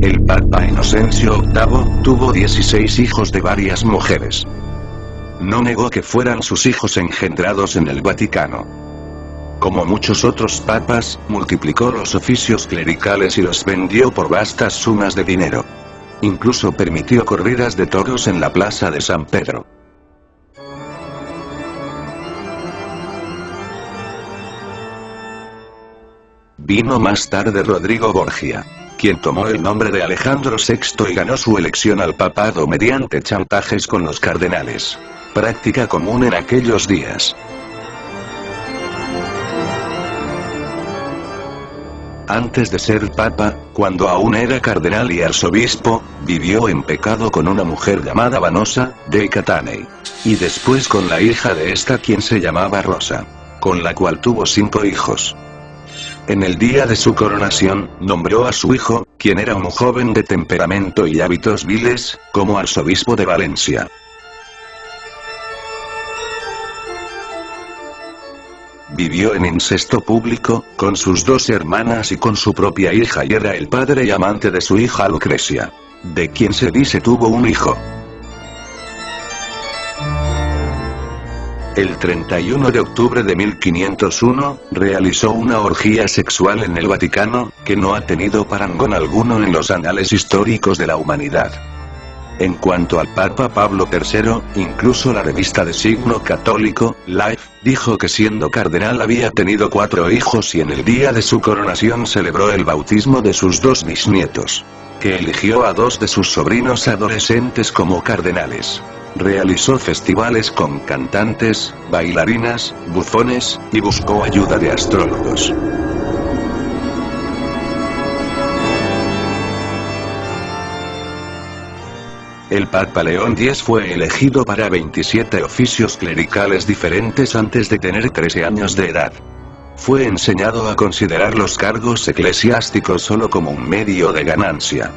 El Papa Inocencio VIII tuvo 16 hijos de varias mujeres. No negó que fueran sus hijos engendrados en el Vaticano. Como muchos otros papas, multiplicó los oficios clericales y los vendió por vastas sumas de dinero. Incluso permitió corridas de toros en la plaza de San Pedro. Vino más tarde Rodrigo Borgia, quien tomó el nombre de Alejandro VI y ganó su elección al papado mediante chantajes con los cardenales. Práctica común en aquellos días. Antes de ser papa, cuando aún era cardenal y arzobispo, vivió en pecado con una mujer llamada Vanosa, de Catanei. Y después con la hija de esta quien se llamaba Rosa, con la cual tuvo 5 hijos. En el día de su coronación, nombró a su hijo, quien era un joven de temperamento y hábitos viles, como arzobispo de Valencia. Vivió en incesto público, con sus 2 hermanas y con su propia hija y era el padre y amante de su hija Lucrecia, de quien se dice tuvo un hijo. El 31 de octubre de 1501, realizó una orgía sexual en el Vaticano, que no ha tenido parangón alguno en los anales históricos de la humanidad. En cuanto al Papa Pablo III, incluso la revista de signo católico, Life, dijo que siendo cardenal había tenido 4 hijos y en el día de su coronación celebró el bautismo de sus 2 bisnietos. Que eligió a 2 de sus sobrinos adolescentes como cardenales. Realizó festivales con cantantes, bailarinas, bufones, y buscó ayuda de astrólogos. El Papa León X fue elegido para 27 oficios clericales diferentes antes de tener 13 años de edad. Fue enseñado a considerar los cargos eclesiásticos solo como un medio de ganancia.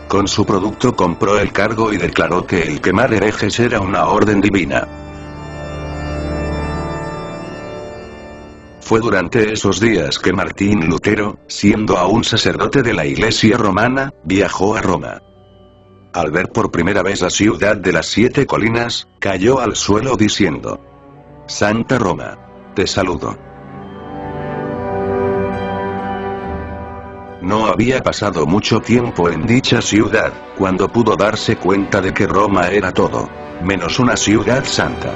Con su producto compró el cargo y declaró que el quemar herejes era una orden divina. Fue durante esos días que Martín Lutero, siendo aún sacerdote de la Iglesia romana, viajó a Roma. Al ver por primera vez la ciudad de las 7 colinas, cayó al suelo diciendo: Santa Roma, te saludo. No había pasado mucho tiempo en dicha ciudad, cuando pudo darse cuenta de que Roma era todo, menos una ciudad santa.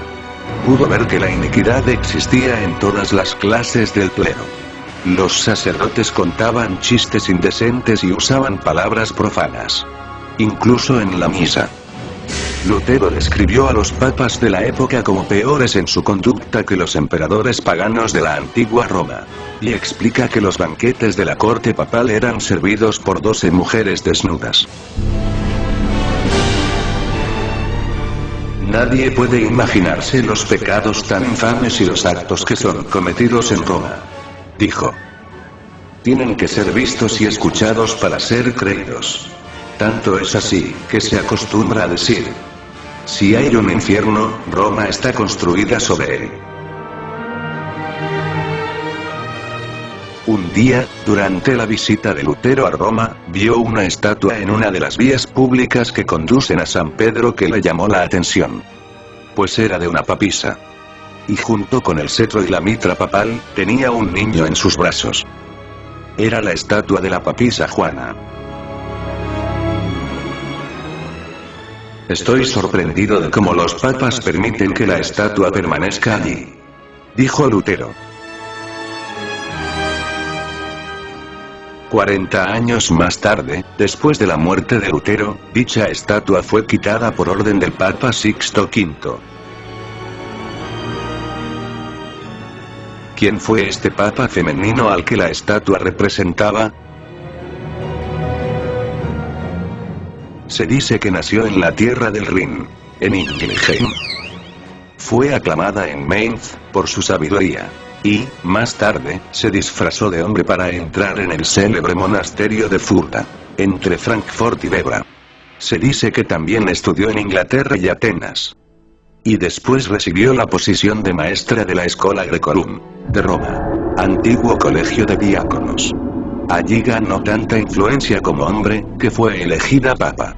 Pudo ver que la iniquidad existía en todas las clases del clero. Los sacerdotes contaban chistes indecentes y usaban palabras profanas. Incluso en la misa. Lutero describió a los papas de la época como peores en su conducta que los emperadores paganos de la antigua Roma. Y explica que los banquetes de la corte papal eran servidos por 12 mujeres desnudas. Nadie puede imaginarse los pecados tan infames y los actos que son cometidos en Roma. Dijo. Tienen que ser vistos y escuchados para ser creídos. Tanto es así, que se acostumbra a decir: si hay un infierno, Roma está construida sobre él. Un día, durante la visita de Lutero a Roma, vio una estatua en una de las vías públicas que conducen a San Pedro que le llamó la atención. Pues era de una papisa. Y junto con el cetro y la mitra papal, tenía un niño en sus brazos. Era la estatua de la papisa Juana. Estoy sorprendido de cómo los papas permiten que la estatua permanezca allí, dijo Lutero. 40 años más tarde, después de la muerte de Lutero, dicha estatua fue quitada por orden del Papa Sixto V. ¿Quién fue este papa femenino al que la estatua representaba? Se dice que nació en la tierra del Rin, en Ingelheim. Fue aclamada en Mainz, por su sabiduría. Y, más tarde, se disfrazó de hombre para entrar en el célebre monasterio de Fulda, entre Frankfurt y Bebra. Se dice que también estudió en Inglaterra y Atenas. Y después recibió la posición de maestra de la Schola Graecorum, de Roma, antiguo colegio de diáconos. Allí ganó tanta influencia como hombre, que fue elegida papa.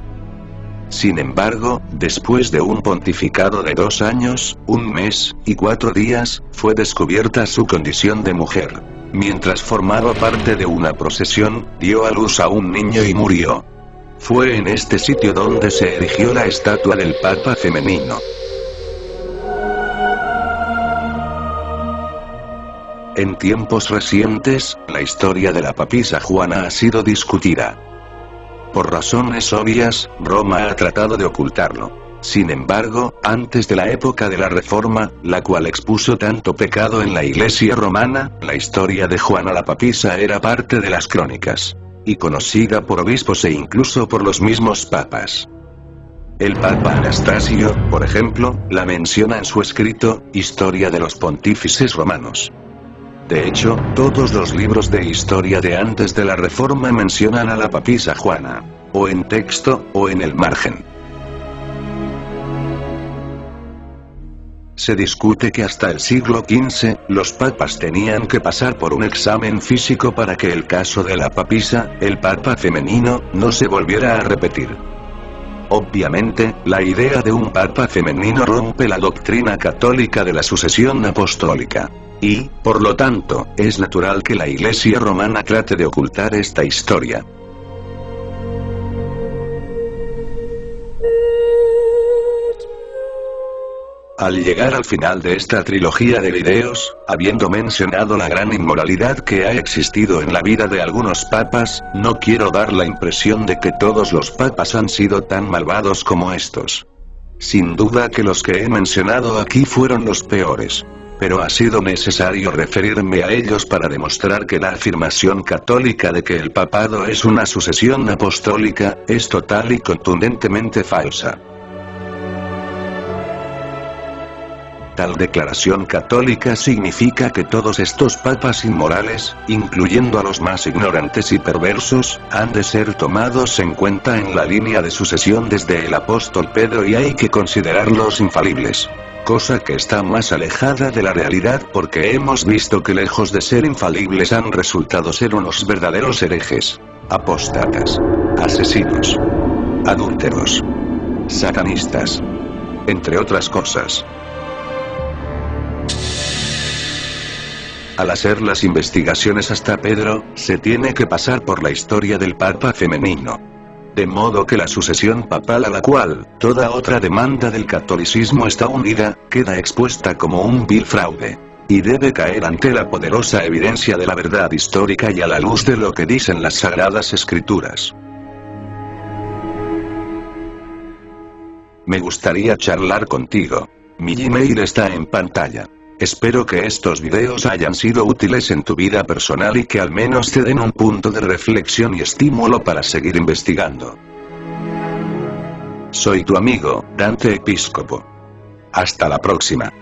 Sin embargo, después de un pontificado de 2 años, 1 mes, y 4 días, fue descubierta su condición de mujer. Mientras formaba parte de una procesión, dio a luz a un niño y murió. Fue en este sitio donde se erigió la estatua del Papa femenino. En tiempos recientes, la historia de la papisa Juana ha sido discutida. Por razones obvias, Roma ha tratado de ocultarlo. Sin embargo, antes de la época de la Reforma, la cual expuso tanto pecado en la Iglesia romana, la historia de Juana la papisa era parte de las crónicas. Y conocida por obispos e incluso por los mismos papas. El Papa Anastasio, por ejemplo, la menciona en su escrito, Historia de los Pontífices Romanos. De hecho, todos los libros de historia de antes de la Reforma mencionan a la papisa Juana. O en texto, o en el margen. Se discute que hasta el siglo XV, los papas tenían que pasar por un examen físico para que el caso de la papisa, el papa femenino, no se volviera a repetir. Obviamente, la idea de un papa femenino rompe la doctrina católica de la sucesión apostólica. Y, por lo tanto, es natural que la Iglesia romana trate de ocultar esta historia. Al llegar al final de esta trilogía de videos, habiendo mencionado la gran inmoralidad que ha existido en la vida de algunos papas, no quiero dar la impresión de que todos los papas han sido tan malvados como estos. Sin duda que los que he mencionado aquí fueron los peores. Pero ha sido necesario referirme a ellos para demostrar que la afirmación católica de que el papado es una sucesión apostólica, es total y contundentemente falsa. Tal declaración católica significa que todos estos papas inmorales, incluyendo a los más ignorantes y perversos, han de ser tomados en cuenta en la línea de sucesión desde el apóstol Pedro y hay que considerarlos infalibles. Cosa que está más alejada de la realidad porque hemos visto que lejos de ser infalibles han resultado ser unos verdaderos herejes, apóstatas, asesinos, adúlteros, satanistas, entre otras cosas. Al hacer las investigaciones hasta Pedro, se tiene que pasar por la historia del Papa femenino. De modo que la sucesión papal a la cual toda otra demanda del catolicismo está unida, queda expuesta como un vil fraude. Y debe caer ante la poderosa evidencia de la verdad histórica y a la luz de lo que dicen las Sagradas Escrituras. Me gustaría charlar contigo. Mi Gmail está en pantalla. Espero que estos videos hayan sido útiles en tu vida personal y que al menos te den un punto de reflexión y estímulo para seguir investigando. Soy tu amigo, Dante Episcopo. Hasta la próxima.